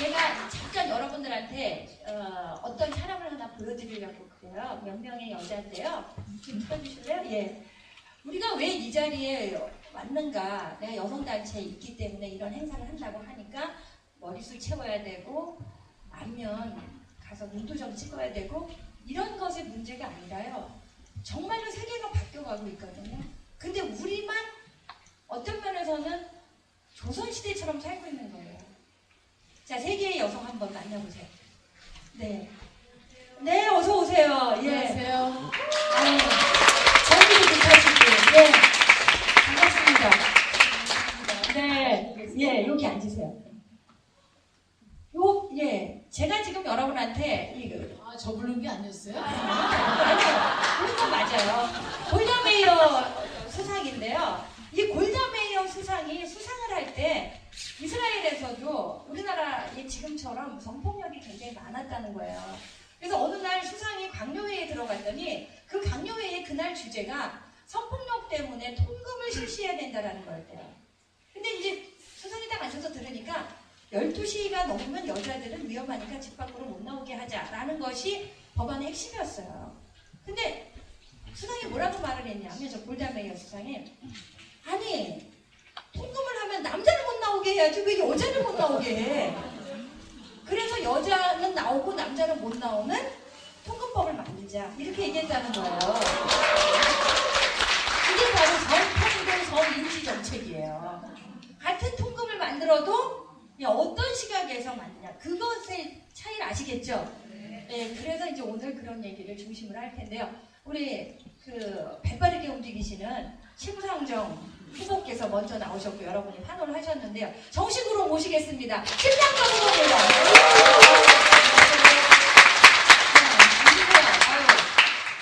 제가 잠깐 여러분들한테 어떤 촬영을 하나 보여드리려고 그래요. 몇 명의 여자인데요. 좀 틀어주실래요? 예. 우리가 왜 이 자리에 왔는가? 내가 여성단체에 있기 때문에 이런 행사를 한다고 하니까 머리숱 채워야 되고 아니면 가서 눈도 좀 찍어야 되고 이런 것의 문제가 아니라요. 정말로 세계가 바뀌어가고 있거든요. 근데 우리만 어떤 면에서는 조선시대처럼 살고 있는 거예요. 자, 세계의 여성 한번 만나보세요. 네. 네, 어서오세요. 예. 안녕하세요. 저기도 부탁드릴게요. 예. 반갑습니다. 네. 예, 여기 앉으세요. 예. 제가 지금 여러분한테 저 부른 게 아니었어요? 아니요. 그런 거 맞아요. 골다 메이어 수상인데요. 이 골다 메이어 수상이 수상을 할 때 이스라엘에서도 우리나라의 지금처럼 성폭력이 굉장히 많았다는 거예요. 그래서 어느 날 수상이 강요회에 들어갔더니 그 강요회의 그날 주제가 성폭력 때문에 통금을 실시해야 된다는 거였대요. 근데 이제 수상이 딱 앉아서 들으니까 12시가 넘으면 여자들은 위험하니까 집 밖으로 못 나오게 하자라는 것이 법안의 핵심이었어요. 근데 수상이 뭐라고 말을 했냐면 저 골다 메이어 수상이 아니 통금을 하면 남자를 못 나오게 해야지 왜 여자를 못 나오게 해. 그래서 여자는 나오고 남자는 못 나오는 통금법을 만들자 이렇게 얘기했다는 거예요. 이게 바로 성평등 성인지 정책이에요. 같은 통금을 만들어도 어떤 시각에서 만드냐 그것의 차이를 아시겠죠? 네, 그래서 이제 오늘 그런 얘기를 중심으로 할 텐데요. 우리 배빠르게 움직이시는 심상정 후보께서 먼저 나오셨고 여러분이 환호를 하셨는데요. 정식으로 모시겠습니다. 심상정 후보입니다.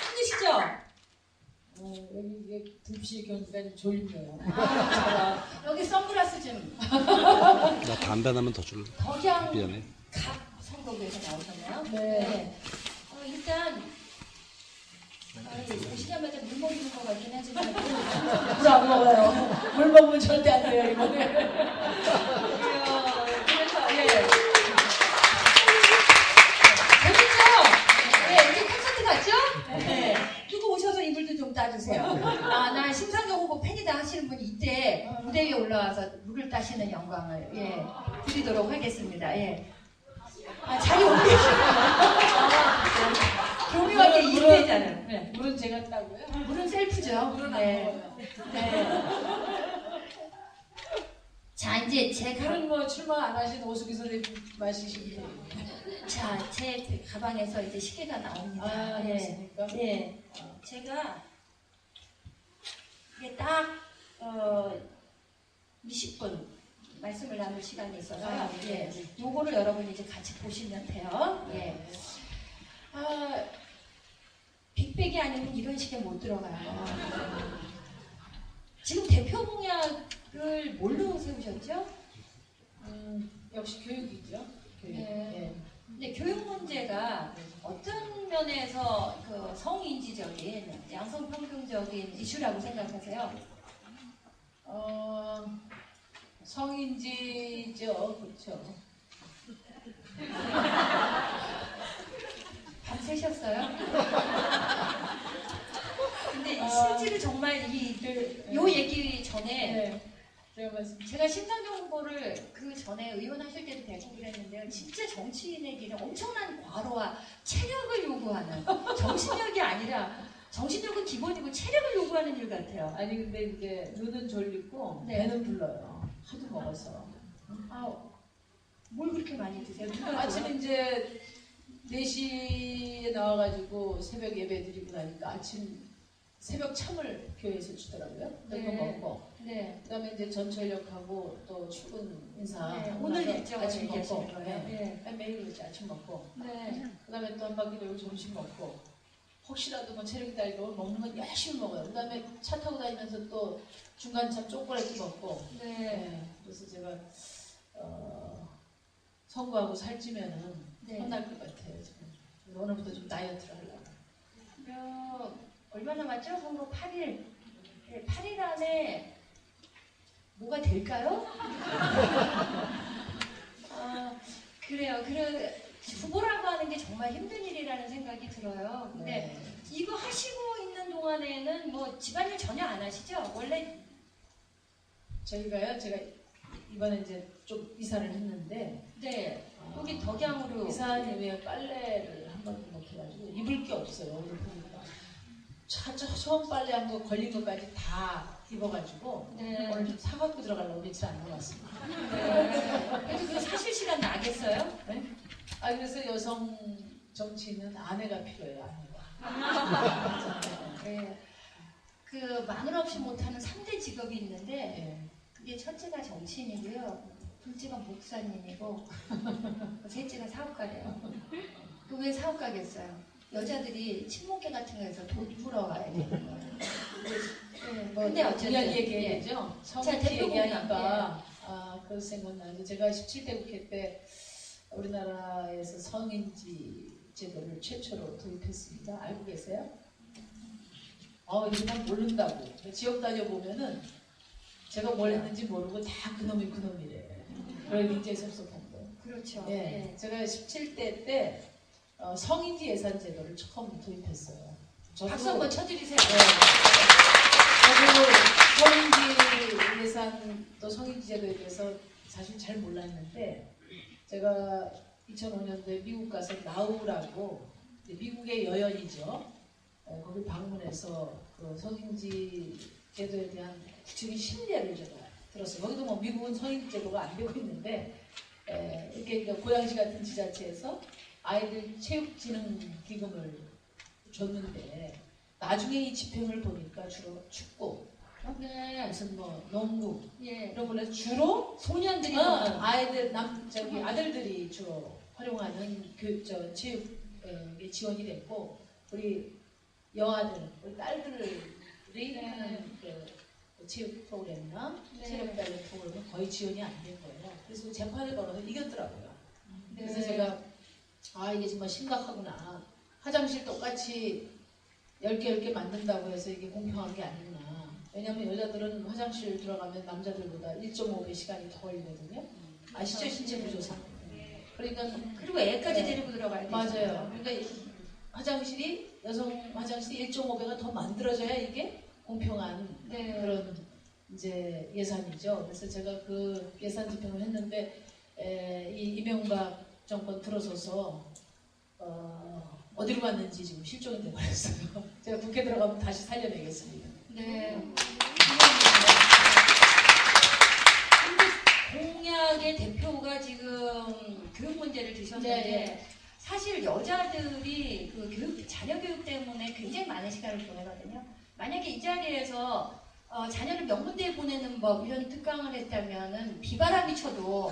힘드시죠? 여기 듭시 경기가 졸리네요. 여기 선글라스 좀. 나 담배 하나만 더 줄래? 덕양 미안해. 각 선거구에서 나오셨나요? 네. 일단 오시자마자 물 먹이는 것 같긴 하지만 물 안 먹어요. 물 먹으면 절대 안 돼요, 이번에. 그래서 재밌죠? 네, 이제 콘서트 갔죠? 네. 누구 오셔서 이불도 좀 따주세요. 나 심상정 후보 팬이다 하시는 분이 이때 무대 위에 올라와서 물을 따시는 영광을 드리도록 하겠습니다. 자리 옮기시면 교묘하게 이때잖아요. 네. 물은 제가 따고요. 물은 셀프죠. 물은 안 먹어요. 네. 자, 이제 제 물은 출마 안 하신 오수기 선생님 마시시면 돼요. 자, 제 가방에서 이제 시계가 나옵니다. 그렇습니까? 네. 제가 이게 딱 20분 말씀을 나눌 시간이 있어서요. 요거를 여러분이 이제 같이 보시면 돼요. 빅백이 아니면 이런 식에 못 들어가요. 지금 대표 공약을 뭘로 세우셨죠? 역시 교육이죠. 교육. 네. 근데 교육 문제가 어떤 면에서 성인지적인 양성평등적인 이슈라고 생각하세요? 성인지죠, 그렇죠. 밤새셨어요? 근데 실제로 정말 요 얘기 전에 제가 심상정 후보를 그 전에 의원 하실 때도 뵈고 그랬는데요. 진짜 정치인의 길은 엄청난 과로와 체력을 요구하는 정신력이 아니라 정신력은 기본이고 체력을 요구하는 일 같아요. 아니 근데 이제 눈은 졸리고 배는 불러요. 하도 먹어서. 뭘 그렇게 많이 드세요? 아침에 이제 4시에 나와가지고 새벽 예배 드리고 나니까 아침 새벽 참을 교회에서 주더라고요. 그거 먹고. 네. 그다음에 이제 전철역하고 또 출근 인사. 오늘 일정을 아침 먹고. 얘기하시는 거예요? 매일 이제 아침 먹고. 네. 그다음에 또 한 바퀴 돌고 점심 먹고. 혹시라도 체력이 딸리고 먹는 건 열심히 먹어요. 그다음에 차 타고 다니면서 또 중간참 초콜릿 먹고. 그래서 제가 선거하고 살찌면은 혼날 것 같아요 지금. 오늘부터 좀 다이어트를 하려고. 얼마 남았죠? 선거 8일. 8일 안에 뭐가 될까요? 그래요. 부부라고 하는 게 정말 힘든 일이라는 생각이 들어요. 근데 네. 이거 하시고 있는 동안에는 뭐 집안일 전혀 안 하시죠? 원래 저희가요, 제가 이번에 이제 좀 이사를 했는데, 네 여기 덕양으로 이사한 이후에 빨래를 한 번 못 해가지고 입을 게 없어요. 오늘 보니까. 처음 빨래한 거 걸린 것까지 다 입어가지고 네. 오늘 좀 사갖고 들어가려고 며칠 안 나왔습니다. 네. 그래도 그 사실 시간 나겠어요? 네? 그래서 여성 정치인은 아내가 필요해요. 아내가. 네. 그 마누라 없이 못하는 3대 직업이 있는데 네. 그게 첫째가 정치인이고요, 둘째가 목사님이고 셋째가 사업가래요. 그 왜 사업가겠어요? 여자들이 친목회 같은 거에서 돈 풀어가야 되는 거예요. 네, 뭐 근데 어쨌든 이야기 얘기해야죠. 자, 성지 대표 얘기하니까 그 생각나는데 제가 17대 국회 때 우리나라에서 성인지 제도를 최초로 도입했습니다. 알고 계세요? 이거만 모른다고. 지역 다녀보면은 제가 뭘 했는지 모르고 다 그놈이래. 그걸 굉장히 섭섭한 거예요. 그렇죠. 예, 네. 제가 17대 때 성인지 예산 제도를 처음 도입했어요. 박수 한번 쳐드리세요. 저도 성인지 예산 또 성인지 제도에 대해서 사실 잘 몰랐는데 제가 2005년도에 미국 가서 나우라고 미국의 여연이죠. 거기 방문해서 그 성인지 제도에 대한 구체적인 신뢰를 제가 들었어요. 거기도 뭐 미국은 성인지 제도가 안 되고 있는데 이렇게 고양시 같은 지자체에서 아이들 체육진흥기금을 줬는데 나중에 이 집행을 보니까 주로 축구, 네. 무슨 뭐 농구 예. 이런 걸로 주로 소년들이 아이들 아들들이 주로 활용하는 체육에 지원이 됐고 우리 여아들, 우리 딸들이 하는 그 체육 프로그램이나 네. 체력 단련 프로그램은 거의 지원이 안 된 거예요. 그래서 재판을 걸어서 이겼더라고요. 네. 그래서 제가 이게 정말 심각하구나. 화장실 똑같이 10개 만든다고 해서 이게 공평한 게 아니구나. 왜냐하면 여자들은 화장실 들어가면 남자들보다 1.5배 시간이 더 걸리거든요. 아시죠? 신체 구조상. 그러니까 그리고 애까지 네. 데리고 들어가야 되죠. 맞아요. 그러니까 여성 화장실이 1.5배가 더 만들어져야 이게 공평한 네. 그런 이제 예산이죠. 그래서 제가 그 예산 집행을 했는데 이 이명박 정권 들어서서 어디로 갔는지 지금 실종이 돼버렸어요. 제가 국회 들어가면 다시 살려내겠습니다. 네. 근데 공약의 대표가 지금 교육 문제를 드셨는데 네. 사실 여자들이 그 자녀 교육 때문에 굉장히 많은 시간을 보내거든요. 만약에 이 자리에서 자녀를 명문대에 보내는 법 이런 특강을 했다면은 비바람이 쳐도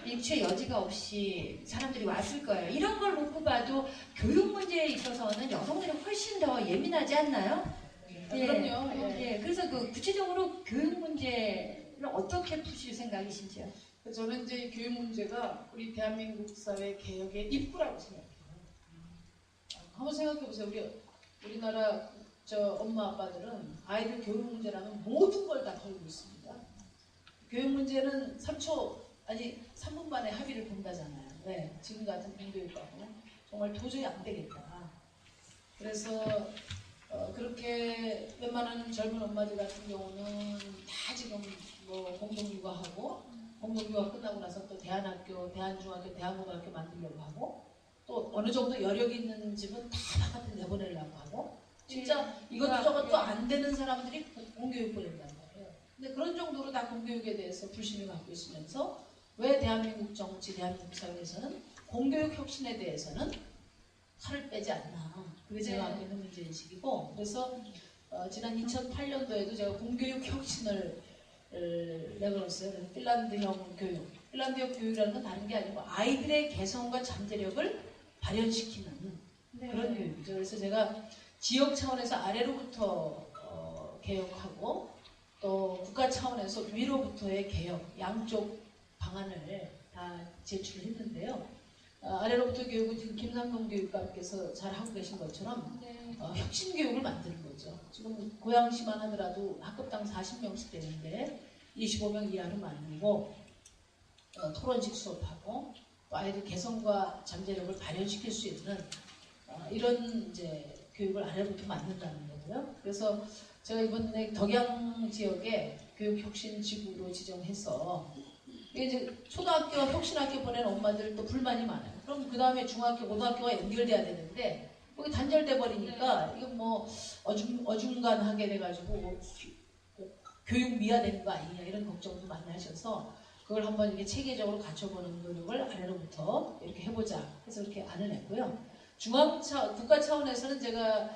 일체 여지가 없이 사람들이 왔을 거예요. 이런 걸 놓고 봐도 교육 문제에 있어서는 여성들이 훨씬 더 예민하지 않나요? 예. 그럼요. 예. 그래서 구체적으로 교육 문제를 어떻게 푸실 생각이신지요? 저는 이제 교육 문제가 우리 대한민국 사회 개혁의 입구라고 생각해요. 한번 생각해 보세요. 우리나라 엄마 아빠들은 아이들 교육 문제라면 모든 걸 다 걸고 있습니다. 교육 문제는 3분 만에 합의를 본다잖아요. 네, 지금 같은 공교육과는 정말 도저히 안 되겠다. 그래서 그렇게 웬만한 젊은 엄마들 같은 경우는 다 지금 뭐 공동육아하고 공동육아 끝나고 나서 또 대안학교, 대안중학교, 대안고등학교 만들려고 하고 또 어느 정도 여력 있는 집은 다 바깥에 내보내려고 하고 진짜 이것도 저것도 안 되는 사람들이 공교육 보낸다는 거예요. 근데 그런 정도로 다 공교육에 대해서 불신을 갖고 있으면서 왜 대한민국 정치, 대한민국 사회에서는 공교육 혁신에 대해서는 칼을 빼지 않나. 그게 제가 갖고 있는 문제인식이고 그래서 지난 2008년도에도 제가 공교육 혁신을 내걸었어요. 핀란드형 교육. 핀란드형 교육이라는 건 다른 게 아니고 아이들의 개성과 잠재력을 발현시키는 그런 교육이죠. 그래서 제가 지역 차원에서 아래로부터 개혁하고 또 국가 차원에서 위로부터의 개혁, 양쪽 방안을 다 제출을 했는데요. 아래로부터 교육은 지금 김상동 교육감께서 잘 하고 계신 것처럼 혁신 교육을 만드는 거죠. 지금 고양시만 하더라도 학급당 40명씩 되는데 25명 이하로 만들고 토론식 수업하고 또 아이들 개성과 잠재력을 발현시킬 수 있는 이런 이제 교육을 아래부터 만든다는 거고요. 그래서 제가 이번에 덕양 지역에 교육혁신지구로 지정해서 이게 이제 초등학교, 혁신학교 보낸 엄마들 또 불만이 많아요. 그럼 그 다음에 중학교, 고등학교가 연결돼야 되는데 거기 단절돼 버리니까 이거 뭐 어중간하게 돼가지고 교육 미화되는 거 아니냐 이런 걱정도 많이 하셔서 그걸 한번 이렇게 체계적으로 갖춰보는 노력을 아래로부터 이렇게 해보자 해서 이렇게 안을 냈고요. 국가 차원에서는 제가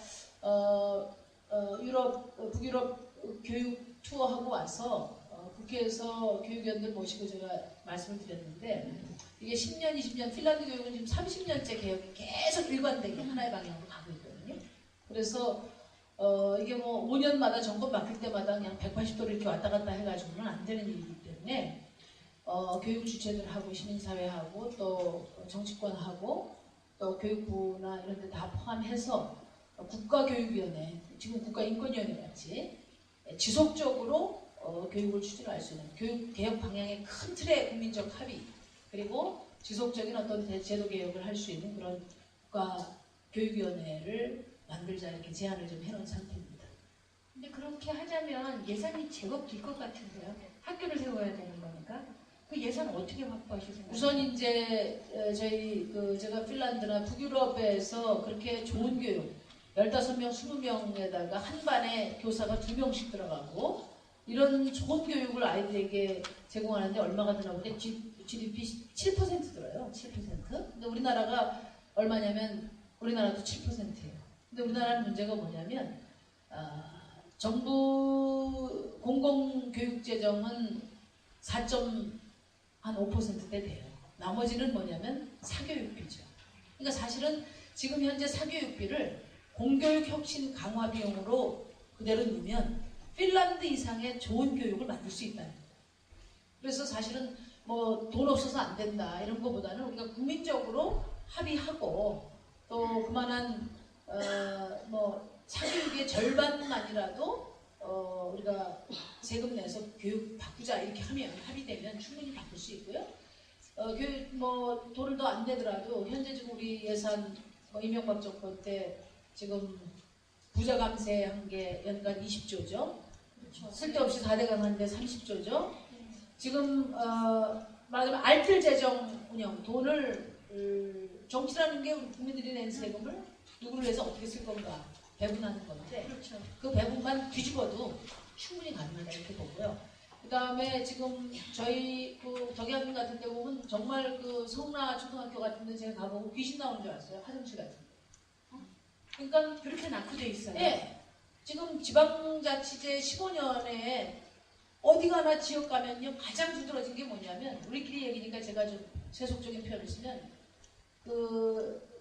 북유럽 교육 투어하고 와서 국회에서 교육위원들 모시고 제가 말씀을 드렸는데 이게 10년, 20년, 핀란드 교육은 지금 30년째 개혁이 계속 일관되게 하나의 방향으로 가고 있거든요. 그래서 이게 뭐 5년마다 정권 바뀔 때마다 그냥 180도로 이렇게 왔다 갔다 해가지고는 안 되는 일이기 때문에 교육 주체들하고 시민사회하고 또 정치권하고 또 교육부나 이런 데 다 포함해서 국가교육위원회, 지금 국가인권위원회 같이 지속적으로 교육을 추진할 수 있는 교육개혁 방향의 큰 틀의 국민적 합의 그리고 지속적인 어떤 제도 개혁을 할 수 있는 그런 국가교육위원회를 만들자 이렇게 제안을 좀 해놓은 상태입니다. 근데 그렇게 하자면 예산이 제법 들 것 같은데요. 학교를 세워야 되는 거니까. 그 예산 어떻게 확보하실 생각이에요? 우선 이제 저희 제가 핀란드나 북유럽에서 그렇게 좋은 교육 15명, 20명에다가 한 반에 교사가 2명씩 들어가고 이런 좋은 교육을 아이들에게 제공하는데 얼마가 드나 보니 GDP 7% 들어요. 7%. 근데 우리나라가 얼마냐면 우리나라도 7%예요. 근데 우리나라는 문제가 뭐냐면 정부 공공교육재정은 4.5%대 돼요. 나머지는 뭐냐면 사교육비죠. 그러니까 사실은 지금 현재 사교육비를 공교육 혁신 강화 비용으로 그대로 넣으면 핀란드 이상의 좋은 교육을 만들 수 있다는 거예요. 그래서 사실은 뭐 돈 없어서 안 된다 이런 것보다는 우리가 국민적으로 합의하고 또 그만한 뭐 사교육의 절반만이라도 우리가 세금 내서 교육 바꾸자 이렇게 하면 합의되면 충분히 바꿀 수 있고요. 교육 뭐 돈을 더 안 내더라도 현재 지금 우리 예산 이명박 정권 때 지금 부자 감세한 게 연간 20조죠. 그렇죠. 쓸데없이 4대강 하는데 30조죠. 지금 말하자면 알뜰 재정 운영 돈을 정치라는 게 우리 국민들이 낸 세금을 누구를 위해서 어떻게 쓸 건가 배분하는 건데 그렇죠. 그 배분만 뒤집어도 충분히 가능하다 이렇게 보고요. 그 다음에 지금 저희 덕양 같은 데 보면 정말 성나 초등학교 같은 데 제가 가보고 귀신 나오는 줄 알았어요. 화장실 같은 데. 그러니까 그렇게 낙후돼 있어요. 예. 지금 지방자치제 15년에 어디 가나 지역 가면요 가장 두드러진 게 뭐냐면 우리끼리 얘기니까 제가 좀 세속적인 표현을 쓰면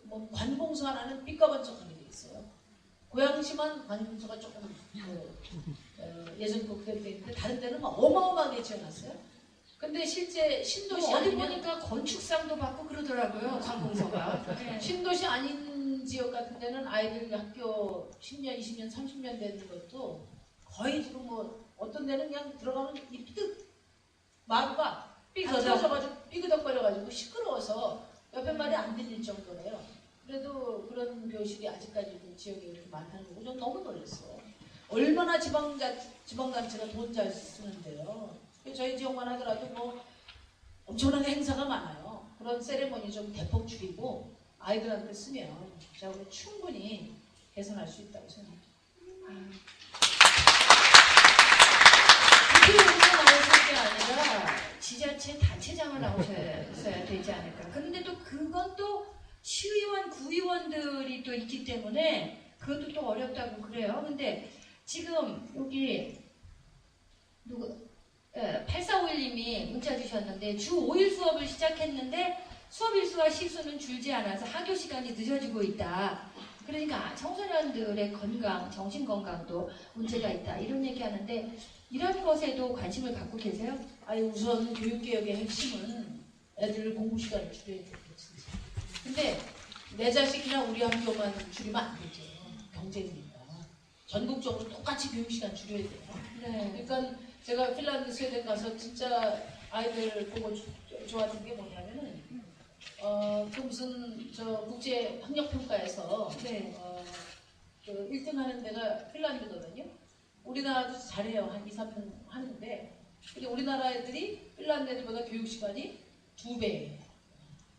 뭐 관공서 하나는 삐까번쩍하게 돼 있어요. 고양시만 관공서가 조금 예전 그대로 돼 있는데 다른 데는 막 어마어마하게 지어놨어요. 근데 실제 신도시 어디 아니면 보니까 건축상도 받고 그러더라고요. 관공서가. 네. 신도시 아닌 지역 같은 데는 아이들 학교 10년, 20년, 30년 되는 것도 거의 지금 뭐 어떤 데는 그냥 들어가면 이 마루가 삐그덕거려가지고 시끄러워서 옆에 말이 안 들릴 정도래요. 그래도 그런 교실이 아직까지도 지역에 이렇게 많다는 거고 좀 너무 놀랐어요. 얼마나 지방단체가 돈 잘 쓰는데요. 저희 지역만 하더라도 뭐 엄청나게 행사가 많아요. 그런 세레모니 좀 대폭 줄이고 아이들한테 쓰면 제가 우리 충분히 개선할 수 있다고 생각합니다. 국회의원이 나오실 게 아니라 지자체 단체장을 나오셔야 되지 않을까. 그런데 또 그건 또 시의원, 구의원들이 또 있기 때문에 그것도 또 어렵다고 그래요. 근데 지금 여기 8451님이 문자 주셨는데 주 5일 수업을 시작했는데 수업 일수와 시수는 줄지 않아서 학교 시간이 늦어지고 있다. 그러니까 청소년들의 건강, 정신건강도 문제가 있다. 이런 얘기하는데 이런 것에도 관심을 갖고 계세요? 아니 우선 교육개혁의 핵심은 애들 공부 시간을 줄여야 되겠지. 근데 내 자식이나 우리 학교만 줄이면 안 되죠. 경쟁이니까. 전국적으로 똑같이 교육 시간 줄여야 돼요. 네. 그러니까 제가 핀란드 스웨덴 가서 진짜 아이들 보고 좋았던 게 뭐냐면은 그 무슨 저 국제 학력 평가에서 네. 그 1등 하는 데가 핀란드거든요. 우리나라도 잘해요. 한 2, 3등 하는데 근데 우리나라 애들이 핀란드 애들보다 교육 시간이 2배.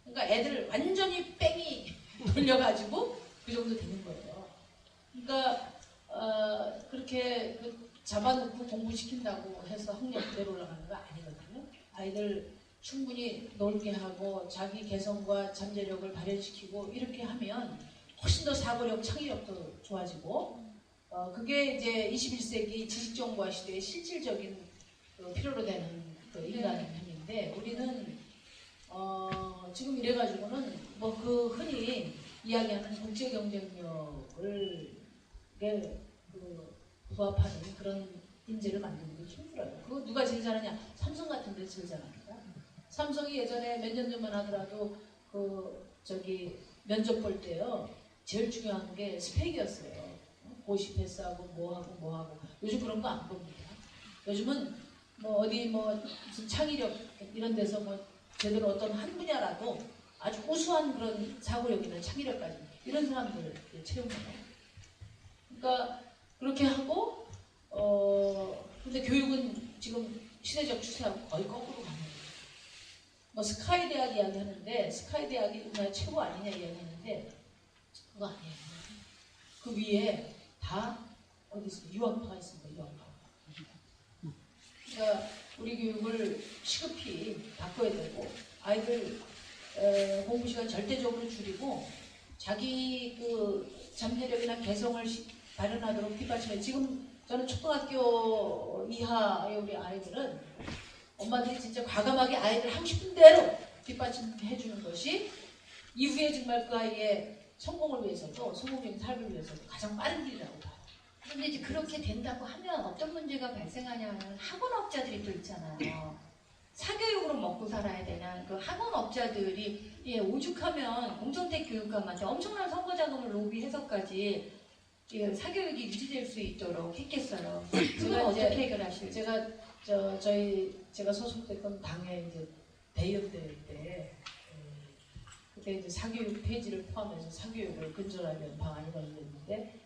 그러니까 애들 완전히 뺑이 돌려가지고 그 정도 되는 거예요. 그러니까 그렇게 그 잡아놓고 공부시킨다고 해서 학력 그대로 올라가는 거 아니거든요. 아이들 충분히 놀게 하고 자기 개성과 잠재력을 발현시키고 이렇게 하면 훨씬 더 사고력, 창의력도 좋아지고 그게 이제 21세기 지식정보화 시대의 실질적인 필요로 되는 그 인간의 힘인데 우리는 지금 이래가지고는 뭐 그 흔히 이야기하는 국제 경쟁력을 부합하는 그런 인재를 만드는 게 힘들어요. 그거 누가 제일 잘하냐? 삼성 같은 데 제일 잘합니다. 삼성이 예전에 몇 년 전만 하더라도 면접 볼 때요. 제일 중요한 게 스펙이었어요. 고시 패스하고 뭐하고 요즘 그런 거 안 봅니다. 요즘은 뭐 어디 뭐 무슨 창의력 이런 데서 뭐 제대로 어떤 한 분야라도 아주 우수한 그런 사고력이나 창의력까지 이런 사람들 채용해요. 그러니까 그렇게 하고 근데 교육은 지금 시대적 추세하고 거의 거꾸로 가는 거예요. 뭐 스카이 대학 이야기하는데 스카이 대학이 우리나라 최고 아니냐 이야기하는데 그거 아니에요. 그 위에 다 어디 있습니까? 유학파가 있습니다. 유학파. 그러니까 우리 교육을 시급히 바꿔야 되고 아이들 공부 시간 절대적으로 줄이고 자기 그 잠재력이나 개성을 발현하도록 뒷받침해. 지금 저는 초등학교 이하의 우리 아이들은 엄마들이 진짜 과감하게 아이들 하고 싶은 대로 뒷받침해 주는 것이 이후에 정말 그 아이의 성공을 위해서도 성공적인 삶을 위해서도 가장 빠른 길이라고 봐요. 그런데 이제 그렇게 된다고 하면 어떤 문제가 발생하냐면 학원업자들이 또 있잖아요. 사교육으로 먹고 살아야 되는 그 학원업자들이 오죽하면 공정택 교육감한테 엄청난 선거 자금을 로비해서까지 사교육이 유지될 수 있도록 했겠어요. 그건 어떻게 해결하실지. 제가 소속됐던 당의 이제 대의원대회 때 그때 이제 사교육 폐지를 포함해서 사교육을 근절하려는 방안이 걸렸는데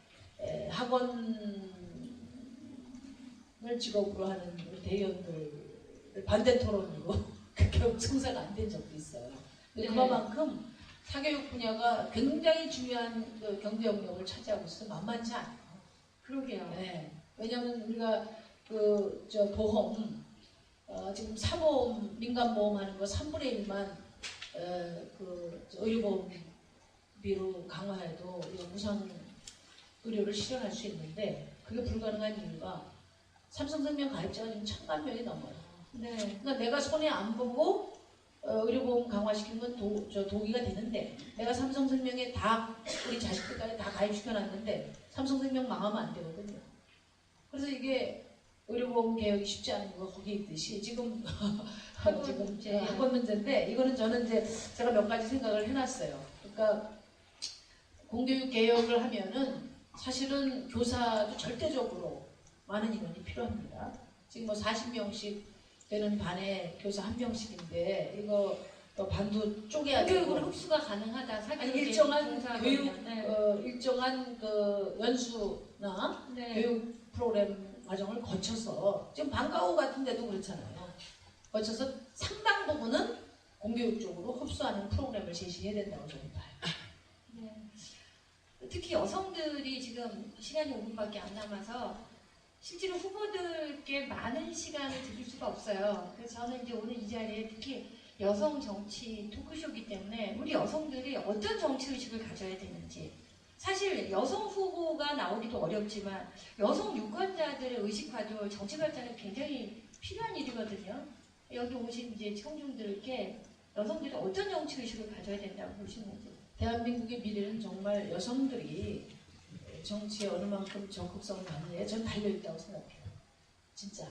학원을 직업으로 하는 대의원들 반대 토론으로 결국 성사가 안 된 적도 있어요. 근데 그만큼 사교육 분야가 굉장히 중요한 그 경제 영역을 차지하고 있어서 만만치 않아요. 그러게요. 네. 왜냐하면 우리가 보험 지금 사보험 민간보험 하는 거 3분의 1만 의료보험비로 강화해도 무상 의료를 실현할 수 있는데 그게 불가능한 이유가 삼성생명 가입자가 지금 1,000만 명이 넘어요. 네. 그러니까 내가 손해 안 보고 의료보험 강화시키는 건 동의가 되는데 내가 삼성생명에 다 우리 자식들까지 다 가입시켜놨는데 삼성생명 망하면 안 되거든요. 그래서 이게 의료보험 개혁이 쉽지 않은 거 거기에 있듯이 지금 학원 문제인데 이거는 저는 이제 제가 몇 가지 생각을 해놨어요. 그러니까 공교육 개혁을 하면은 사실은 교사도 절대적으로 많은 인원이 필요합니다. 지금 뭐 40명씩 되는 반에 교사 1명씩인데 이거 반도 쪼개야 되고 교육으로 흡수가 가능하다. 사교육의 일정한 교육 네. 일정한 그 연수나 교육 프로그램 과정을 거쳐서 지금 방과후 같은 데도 그렇잖아요. 거쳐서 상당 부분은 공교육 쪽으로 흡수하는 프로그램을 제시해야 된다고 저는 봐요. 네. 특히 여성들이 지금 시간이 5분밖에 안 남아서 실제로 후보들께 많은 시간을 드릴 수가 없어요. 그래서 저는 이제 오늘 이 자리에 특히 여성 정치 토크쇼이기 때문에 우리 여성들이 어떤 정치의식을 가져야 되는지 사실 여성 후보가 나오기도 어렵지만 여성 유권자들의 의식화도 정치 발전에 굉장히 필요한 일이거든요. 여기 오신 이제 청중들께 여성들이 어떤 정치의식을 가져야 된다고 보시는지. 대한민국의 미래는 정말 여성들이 정치에 어느 만큼 적극성을 갖느냐에 전 달려있다고 생각해요. 진짜.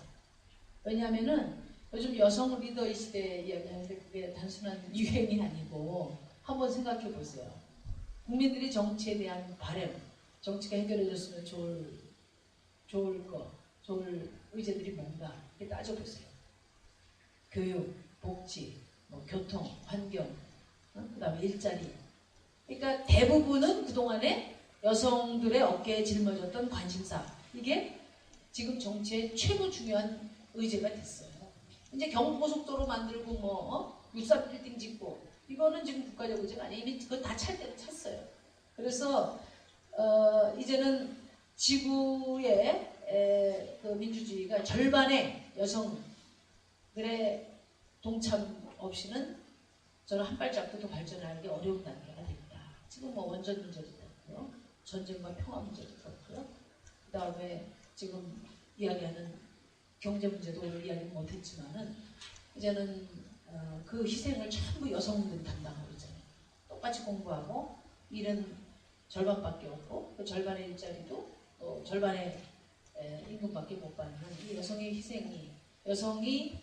왜냐하면은 요즘 여성 리더의 시대 이야기하는데 그게 단순한 유행이 아니고 한번 생각해 보세요. 국민들이 정치에 대한 바람, 정치가 해결해줬으면 좋을 의제들이 뭔가 이렇게 따져보세요. 교육, 복지, 뭐 교통, 환경, 그다음에 일자리. 그러니까 대부분은 그동안에 여성들의 어깨에 짊어졌던 관심사. 이게 지금 정치의 최고 중요한 의제가 됐어요. 이제 경부고속도로 만들고 63빌딩 짓고 이거는 지금 국가적 의제가 아니에요. 이미 그거 다 찰 때로 찼어요. 그래서 이제는 지구의 그 민주주의가 절반의 여성들의 동참 없이는 저는 한 발짝도 더 발전하는 게 어려운 단계가 됩니다. 지금 원전 문제도 그렇고요. 전쟁과 평화 문제도 그렇고요. 그 다음에 지금 이야기하는 경제 문제도 오늘 이야기 못했지만은 이제는 그 희생을 전부 여성들이 담당하고 있잖아요. 똑같이 공부하고 일은 절반밖에 없고 그 절반의 일자리도 또 절반의 임금밖에 못 받는 이 여성의 희생이 여성이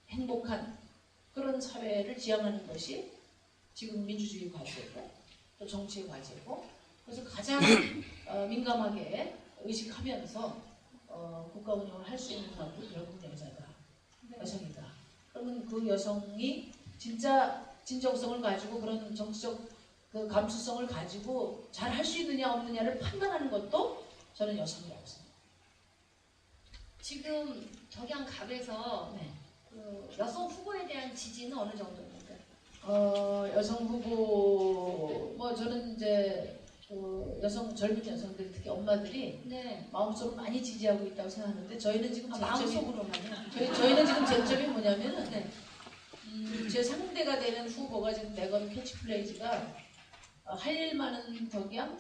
행복한 그런 사회를 지향하는 것이 지금 민주주의 과제고 또 정치의 과제고 그래서 가장 민감하게 의식하면서 국가 운영을 할 수 있는 사람도 결국 여자다. 여성이다. 그러면 그 여성이 진짜 진정성을 가지고 그런 정치적 그 감수성을 가지고 잘 할 수 있느냐 없느냐를 판단하는 것도 저는 여성이라고 생각합니다. 지금 덕양갑에서 네. 그 여성 후보에 대한 지지는 어느 정도입니까? 여성 후보 저는 이제 그 젊은 여성들 특히 엄마들이 네. 마음속으로 많이 지지하고 있다고 생각하는데 저희는 지금 마음속으로만요? 저희는 지금 쟁점이 뭐냐면은 네. 제 상대가 되는 후보가 지금 내건 캐치플레이즈가 할 일 많은 덕양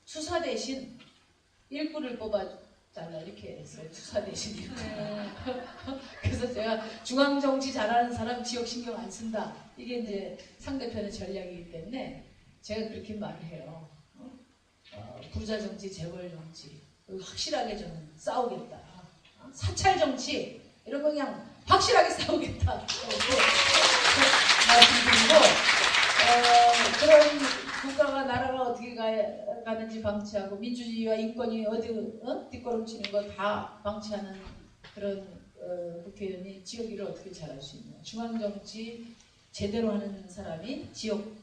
수사 대신 일꾼을 뽑아달라 이렇게 했어요. 수사 대신 일꾼. 네. 그래서 제가 중앙정치 잘하는 사람 지역 신경 안 쓴다. 이게 이제 상대편의 전략이기 때문에 제가 그렇게 말을 해요. 부자 정치, 재벌 정치 확실하게 저는 싸우겠다. 사찰 정치 이런 거 그냥 확실하게 싸우겠다. 말씀드리고 그런 국가가 나라가 어떻게 가는지 방치하고 민주주의와 인권이 어디 뒷걸음치는 거 다 방치하는 그런 국회의원이 지역 일을 어떻게 잘할 수 있냐. 중앙정치 제대로 하는 사람이 지역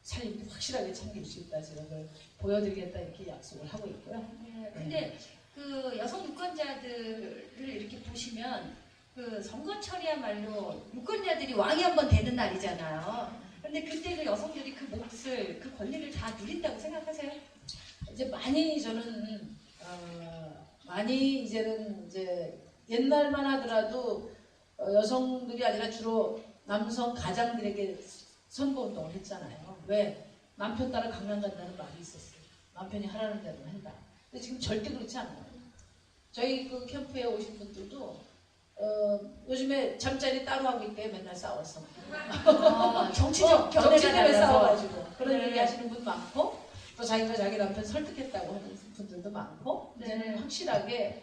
살림도 확실하게 챙길 수 있다. 제가 그걸 보여드리겠다 이렇게 약속을 하고 있고요. 네. 근데 그 여성 유권자들을 이렇게 보시면 그 선거철이야말로 유권자들이 왕이 한번 되는 날이잖아요. 근데 그때 그 여성들이 그 몫을 그 권리를 다 누린다고 생각하세요? 이제 많이 저는 많이 이제는 이제 옛날만 하더라도 여성들이 아니라 주로 남성 가장들에게 선거운동을 했잖아요. 왜? 남편 따라 강남 간다는 말이 있었어요. 남편이 하라는 대로 한다. 근데 지금 절대 그렇지 않아요. 저희 그 캠프에 오신 분들도 요즘에 잠자리 따로 하고 있대. 맨날 싸웠어. 정치적 견해가 정치 때문에 달라서. 싸워가지고 그런 네. 얘기 하시는 분 많고 또 자기가 자기 남편 설득했다고 하는 분들도 많고 네. 이제는 확실하게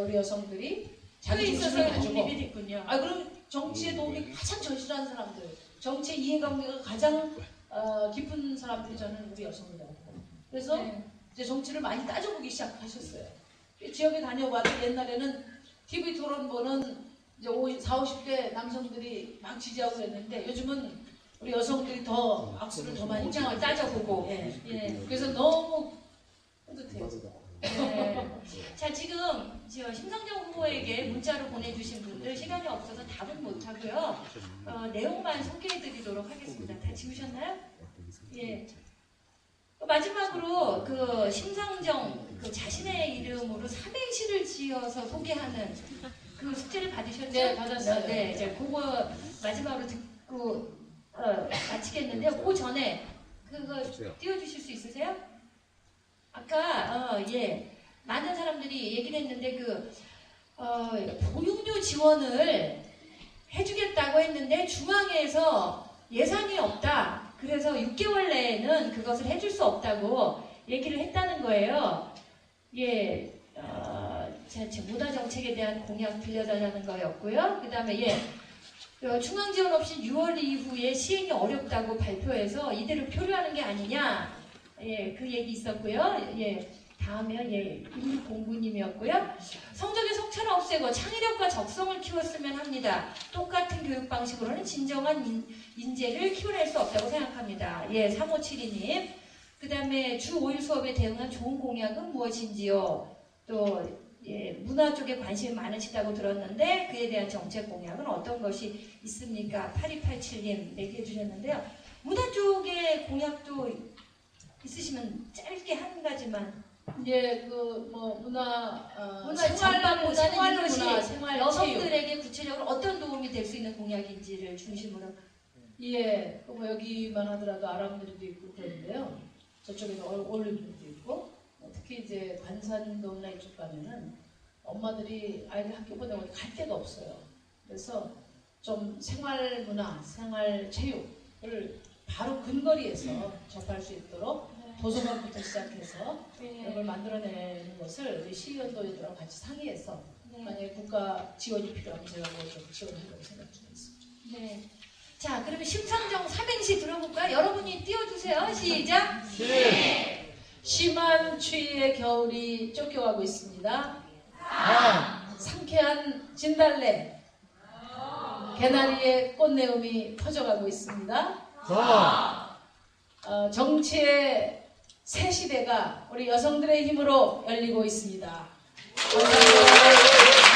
우리 여성들이 자기 그에 중심을 있어서 가지고 독립이 됐군요. 그럼 정치에 도움이 가장 절실한 사람들 정치의 이해관계가 가장 깊은 사람들이 저는 우리 여성이라고 봅니다. 그래서 네. 이제 정치를 많이 따져보기 시작하셨어요. 지역에 다녀봐도 옛날에는 TV 토론 보는 이제 40, 50대 남성들이 막 지지하고 그랬는데 요즘은 우리 여성들이 더 악수를 더 많이 입장을 따져보고. 예. 예. 그래서 너무 뿌듯해요. 네. 자, 지금 저 심상정 후보에게 문자로 보내주신 분들 시간이 없어서 답은 못하고요. 내용만 소개해드리도록 하겠습니다. 다 지우셨나요? 예. 마지막으로 그 심상정 그 자신의 이름으로 삼행시를 지어서 소개하는 그 숙제를 받으셨죠? 네, 받았어요. 네, 이제 그거 마지막으로 듣고 마치겠는데요. 그 전에 그거 띄워주실 수 있으세요? 아까 예 많은 사람들이 얘기를 했는데 그 보육료 지원을 해주겠다고 했는데 중앙에서 예산이 없다. 그래서 6개월 내에는 그것을 해줄 수 없다고 얘기를 했다는 거예요. 예, 제 문화 정책에 대한 공약 빌려달라는 거였고요. 그 다음에 중앙 지원 없이 6월 이후에 시행이 어렵다고 발표해서 이대로 표류하는 게 아니냐. 예, 그 얘기 있었고요. 예, 다음에 공부님이었고요. 성적의 속차를 없애고 창의력과 적성을 키웠으면 합니다. 똑같은 교육 방식으로는 진정한 인재를 키워낼 수 없다고 생각합니다. 3572님. 그 다음에 주 5일 수업에 대응한 좋은 공약은 무엇인지요? 또 문화 쪽에 관심이 많으시다고 들었는데 그에 대한 정책 공약은 어떤 것이 있습니까? 8287님 얘기해 주셨는데요. 문화 쪽의 공약도 있으시면 짧게 한 가지만. 이제 문화 전반보다는 이것이 생활 체육. 여성들에게 구체적으로 어떤 도움이 될 수 있는 공약인지를 중심으로. 예, 여기만 하더라도 아람들도 있고 그런데요. 저쪽에도 올림픽도 있고, 특히 이제 관산동이나 이쪽 가면은 엄마들이 아이들 학교 보내고 갈 데가 없어요. 그래서 좀 생활 문화, 생활 체육을 바로 근거리에서 접할 수 있도록 도서관부터 시작해서 이런 걸 만들어내는 것을 우리 시의원도들하고 같이 상의해서 만약에 국가 지원이 필요하면 제가 좀 지원하려고 생각 중에 있습니다. 네. 자, 그러면 심상정 삼행시 들어볼까요? 여러분이 띄워주세요. 시작! 심한 추위에 겨울이 쫓겨가고 있습니다. 상쾌한 진달래, 개나리의 꽃내음이 퍼져가고 있습니다. 정치의 새 시대가 우리 여성들의 힘으로 열리고 있습니다. 감사합니다.